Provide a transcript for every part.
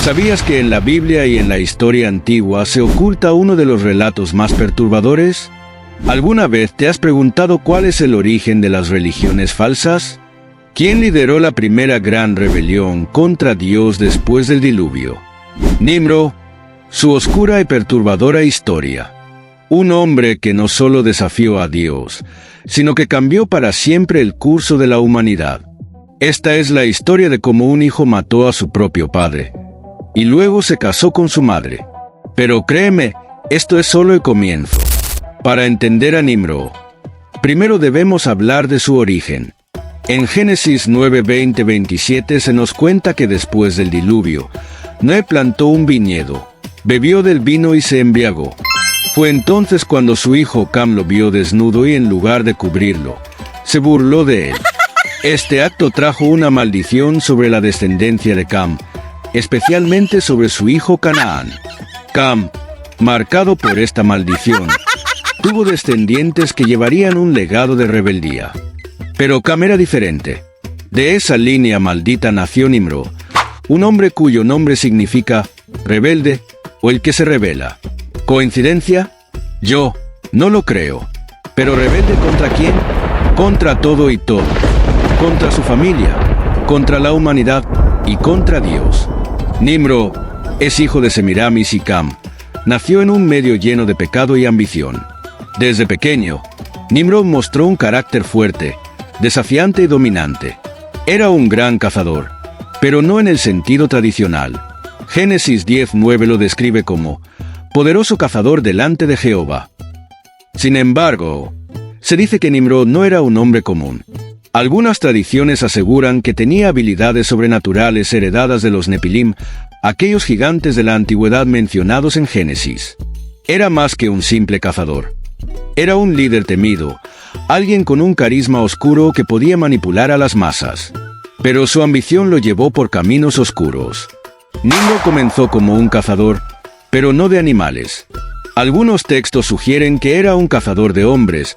¿Sabías que en la Biblia y en la historia antigua se oculta uno de los relatos más perturbadores? ¿Alguna vez te has preguntado cuál es el origen de las religiones falsas? ¿Quién lideró la primera gran rebelión contra Dios después del diluvio? Nimrod, su oscura y perturbadora historia. Un hombre que no solo desafió a Dios, sino que cambió para siempre el curso de la humanidad. Esta es la historia de cómo un hijo mató a su propio padre, y luego se casó con su madre. Pero créeme, esto es solo el comienzo. Para entender a Nimrod, primero debemos hablar de su origen. En Génesis 9:20-27 se nos cuenta que después del diluvio, Noé plantó un viñedo, bebió del vino y se embriagó. Fue entonces cuando su hijo Cam lo vio desnudo y en lugar de cubrirlo, se burló de él. Este acto trajo una maldición sobre la descendencia de Cam, especialmente sobre su hijo Canaán. Cam, marcado por esta maldición, tuvo descendientes que llevarían un legado de rebeldía. Pero Cam era diferente. De esa línea maldita nació Nimrod, un hombre cuyo nombre significa rebelde o el que se rebela. ¿Coincidencia? Yo no lo creo. ¿Pero rebelde contra quién? Contra todo y todo. Contra su familia, contra la humanidad y contra Dios. Nimrod es hijo de Semiramis y Cam. Nació en un medio lleno de pecado y ambición. Desde pequeño, Nimrod mostró un carácter fuerte, desafiante y dominante. Era un gran cazador, pero no en el sentido tradicional. Génesis 10:9 lo describe como poderoso cazador delante de Jehová. Sin embargo, se dice que Nimrod no era un hombre común. Algunas tradiciones aseguran que tenía habilidades sobrenaturales heredadas de los Nepilim, aquellos gigantes de la antigüedad mencionados en Génesis. Era más que un simple cazador. Era un líder temido, alguien con un carisma oscuro que podía manipular a las masas. Pero su ambición lo llevó por caminos oscuros. Nimrod comenzó como un cazador, pero no de animales. Algunos textos sugieren que era un cazador de hombres,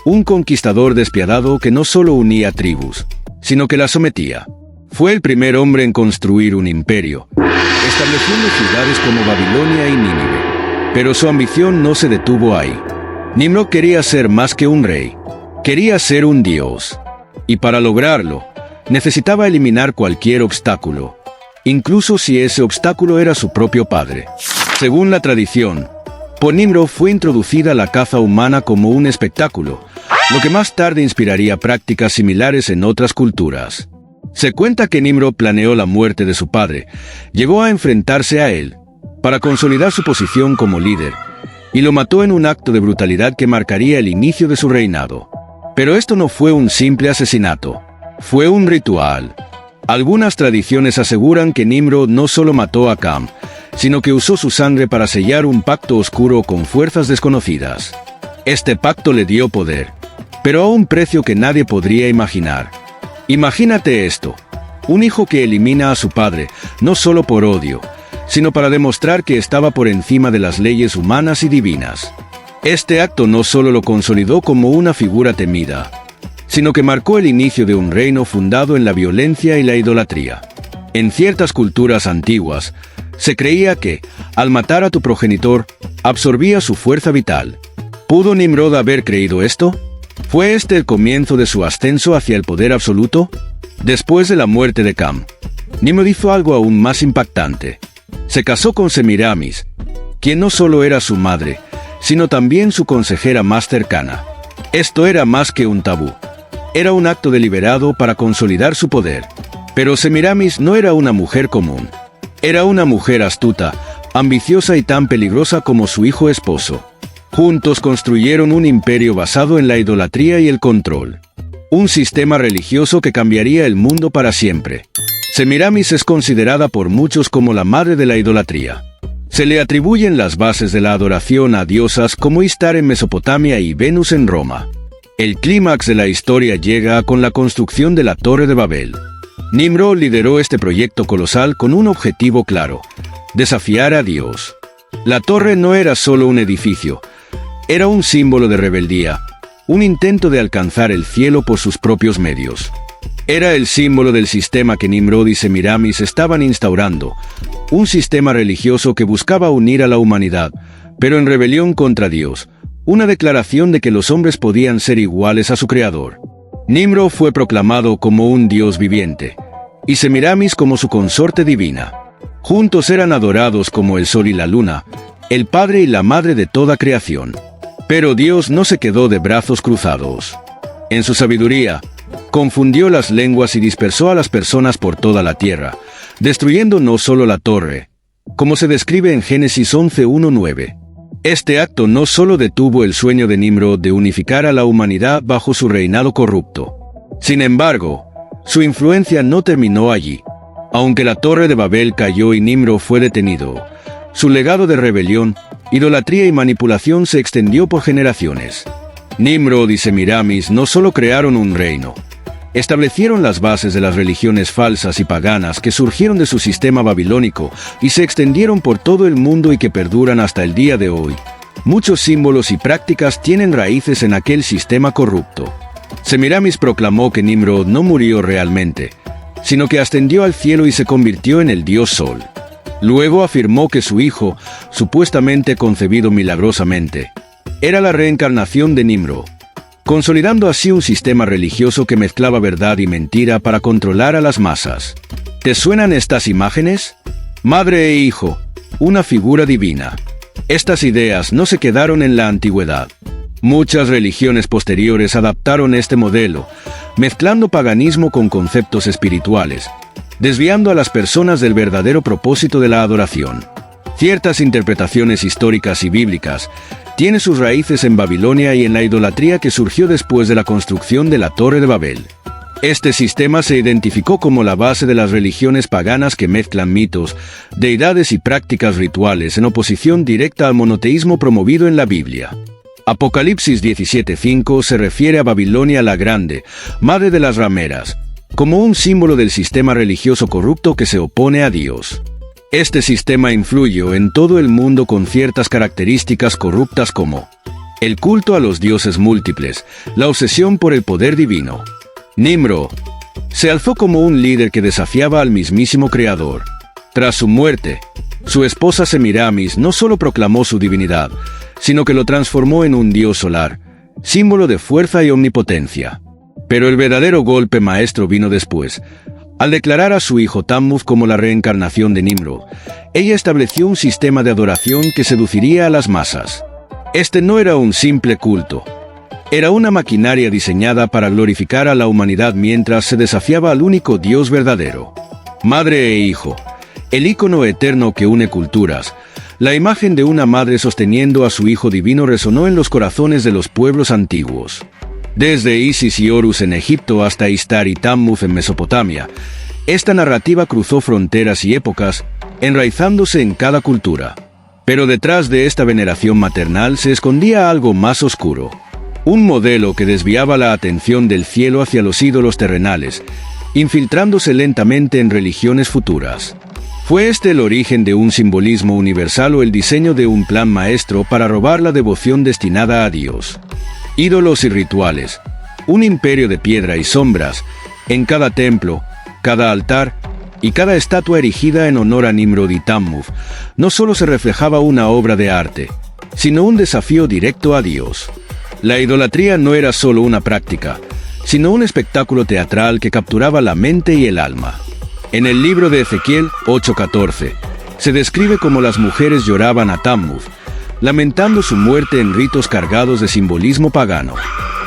un conquistador despiadado que no solo unía tribus, sino que las sometía. Fue el primer hombre en construir un imperio, estableciendo ciudades como Babilonia y Nínive. Pero su ambición no se detuvo ahí. Nimrod quería ser más que un rey. Quería ser un dios. Y para lograrlo, necesitaba eliminar cualquier obstáculo, incluso si ese obstáculo era su propio padre. Según la tradición, por Nimrod fue introducida la caza humana como un espectáculo, lo que más tarde inspiraría prácticas similares en otras culturas. Se cuenta que Nimrod planeó la muerte de su padre, llegó a enfrentarse a él, para consolidar su posición como líder, y lo mató en un acto de brutalidad que marcaría el inicio de su reinado. Pero esto no fue un simple asesinato, fue un ritual. Algunas tradiciones aseguran que Nimrod no solo mató a Cam, sino que usó su sangre para sellar un pacto oscuro con fuerzas desconocidas. Este pacto le dio poder, pero a un precio que nadie podría imaginar. Imagínate esto: un hijo que elimina a su padre, no solo por odio, sino para demostrar que estaba por encima de las leyes humanas y divinas. Este acto no solo lo consolidó como una figura temida, sino que marcó el inicio de un reino fundado en la violencia y la idolatría. En ciertas culturas antiguas, se creía que, al matar a tu progenitor, absorbía su fuerza vital. ¿Pudo Nimrod haber creído esto? ¿Fue este el comienzo de su ascenso hacia el poder absoluto? Después de la muerte de Cam, Nimrod hizo algo aún más impactante. Se casó con Semiramis, quien no solo era su madre, sino también su consejera más cercana. Esto era más que un tabú. Era un acto deliberado para consolidar su poder. Pero Semiramis no era una mujer común. Era una mujer astuta, ambiciosa y tan peligrosa como su hijo esposo. Juntos construyeron un imperio basado en la idolatría y el control. Un sistema religioso que cambiaría el mundo para siempre. Semiramis es considerada por muchos como la madre de la idolatría. Se le atribuyen las bases de la adoración a diosas como Istar en Mesopotamia y Venus en Roma. El clímax de la historia llega con la construcción de la Torre de Babel. Nimrod lideró este proyecto colosal con un objetivo claro: desafiar a Dios. La torre no era solo un edificio, era un símbolo de rebeldía, un intento de alcanzar el cielo por sus propios medios. Era el símbolo del sistema que Nimrod y Semiramis estaban instaurando, un sistema religioso que buscaba unir a la humanidad, pero en rebelión contra Dios, una declaración de que los hombres podían ser iguales a su creador. Nimrod fue proclamado como un dios viviente, y Semiramis como su consorte divina. Juntos eran adorados como el sol y la luna, el padre y la madre de toda creación. Pero Dios no se quedó de brazos cruzados. En su sabiduría, confundió las lenguas y dispersó a las personas por toda la tierra, destruyendo no solo la torre, como se describe en Génesis 11:1-9. Este acto no solo detuvo el sueño de Nimrod de unificar a la humanidad bajo su reinado corrupto. Sin embargo, su influencia no terminó allí. Aunque la Torre de Babel cayó y Nimrod fue detenido, su legado de rebelión, idolatría y manipulación se extendió por generaciones. Nimrod y Semiramis no solo crearon un reino, establecieron las bases de las religiones falsas y paganas que surgieron de su sistema babilónico y se extendieron por todo el mundo y que perduran hasta el día de hoy. Muchos símbolos y prácticas tienen raíces en aquel sistema corrupto. Semiramis proclamó que Nimrod no murió realmente, sino que ascendió al cielo y se convirtió en el dios Sol. Luego afirmó que su hijo, supuestamente concebido milagrosamente, era la reencarnación de Nimrod, consolidando así un sistema religioso que mezclaba verdad y mentira para controlar a las masas. ¿Te suenan estas imágenes? Madre e hijo, una figura divina. Estas ideas no se quedaron en la antigüedad. Muchas religiones posteriores adaptaron este modelo, mezclando paganismo con conceptos espirituales, desviando a las personas del verdadero propósito de la adoración. Ciertas interpretaciones históricas y bíblicas tienen sus raíces en Babilonia y en la idolatría que surgió después de la construcción de la Torre de Babel. Este sistema se identificó como la base de las religiones paganas que mezclan mitos, deidades y prácticas rituales en oposición directa al monoteísmo promovido en la Biblia. Apocalipsis 17:5 se refiere a Babilonia la Grande, madre de las rameras, como un símbolo del sistema religioso corrupto que se opone a Dios. Este sistema influyó en todo el mundo con ciertas características corruptas como el culto a los dioses múltiples, la obsesión por el poder divino. Nimrod se alzó como un líder que desafiaba al mismísimo Creador. Tras su muerte, su esposa Semiramis no solo proclamó su divinidad, sino que lo transformó en un dios solar, símbolo de fuerza y omnipotencia. Pero el verdadero golpe maestro vino después. Al declarar a su hijo Tammuz como la reencarnación de Nimrod, ella estableció un sistema de adoración que seduciría a las masas. Este no era un simple culto. Era una maquinaria diseñada para glorificar a la humanidad mientras se desafiaba al único Dios verdadero. Madre e hijo, el ícono eterno que une culturas, la imagen de una madre sosteniendo a su hijo divino resonó en los corazones de los pueblos antiguos. Desde Isis y Horus en Egipto hasta Istar y Tammuz en Mesopotamia, esta narrativa cruzó fronteras y épocas, enraizándose en cada cultura. Pero detrás de esta veneración maternal se escondía algo más oscuro. Un modelo que desviaba la atención del cielo hacia los ídolos terrenales, infiltrándose lentamente en religiones futuras. ¿Fue este el origen de un simbolismo universal o el diseño de un plan maestro para robar la devoción destinada a Dios? Ídolos y rituales, un imperio de piedra y sombras, en cada templo, cada altar y cada estatua erigida en honor a Nimrod y Tammuz, no solo se reflejaba una obra de arte, sino un desafío directo a Dios. La idolatría no era solo una práctica, sino un espectáculo teatral que capturaba la mente y el alma. En el libro de Ezequiel 8:14, se describe cómo las mujeres lloraban a Tammuz, lamentando su muerte en ritos cargados de simbolismo pagano.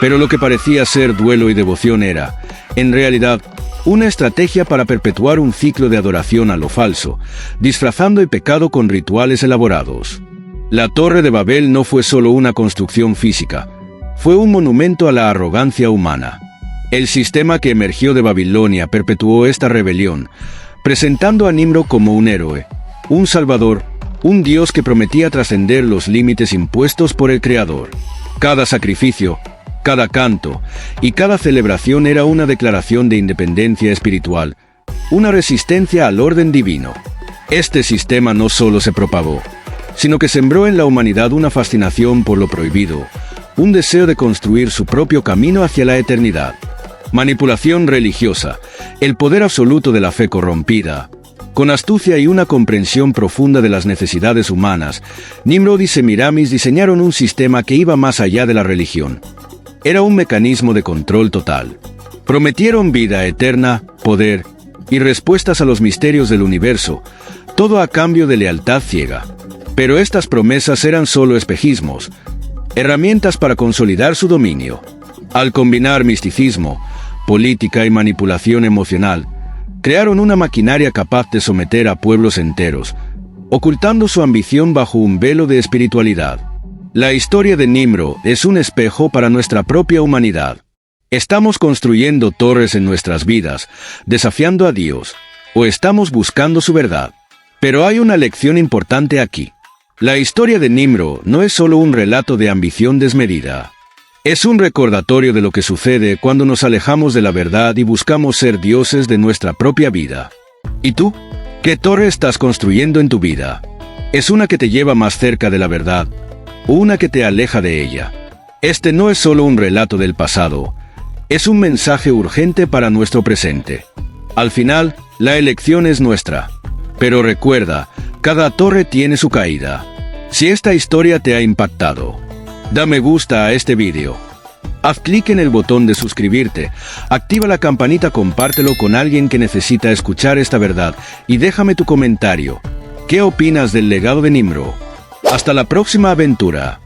Pero lo que parecía ser duelo y devoción era, en realidad, una estrategia para perpetuar un ciclo de adoración a lo falso, disfrazando el pecado con rituales elaborados. La Torre de Babel no fue solo una construcción física, fue un monumento a la arrogancia humana. El sistema que emergió de Babilonia perpetuó esta rebelión, presentando a Nimrod como un héroe, un salvador, un dios que prometía trascender los límites impuestos por el Creador. Cada sacrificio, cada canto y cada celebración era una declaración de independencia espiritual, una resistencia al orden divino. Este sistema no solo se propagó, sino que sembró en la humanidad una fascinación por lo prohibido, un deseo de construir su propio camino hacia la eternidad. Manipulación religiosa, el poder absoluto de la fe corrompida. Con astucia y una comprensión profunda de las necesidades humanas, Nimrod y Semiramis diseñaron un sistema que iba más allá de la religión. Era un mecanismo de control total. Prometieron vida eterna, poder y respuestas a los misterios del universo, todo a cambio de lealtad ciega. Pero estas promesas eran solo espejismos, herramientas para consolidar su dominio. Al combinar misticismo, política y manipulación emocional, crearon una maquinaria capaz de someter a pueblos enteros, ocultando su ambición bajo un velo de espiritualidad. La historia de Nimrod es un espejo para nuestra propia humanidad. ¿Estamos construyendo torres en nuestras vidas, desafiando a Dios, o estamos buscando su verdad? Pero hay una lección importante aquí. La historia de Nimrod no es solo un relato de ambición desmedida. Es un recordatorio de lo que sucede cuando nos alejamos de la verdad y buscamos ser dioses de nuestra propia vida. ¿Y tú? ¿Qué torre estás construyendo en tu vida? ¿Es una que te lleva más cerca de la verdad, o una que te aleja de ella? Este no es solo un relato del pasado, es un mensaje urgente para nuestro presente. Al final, la elección es nuestra. Pero recuerda, cada torre tiene su caída. Si esta historia te ha impactado, da me gusta a este vídeo. Haz clic en el botón de suscribirte, activa la campanita, compártelo con alguien que necesita escuchar esta verdad y déjame tu comentario. ¿Qué opinas del legado de Nimrod? Hasta la próxima aventura.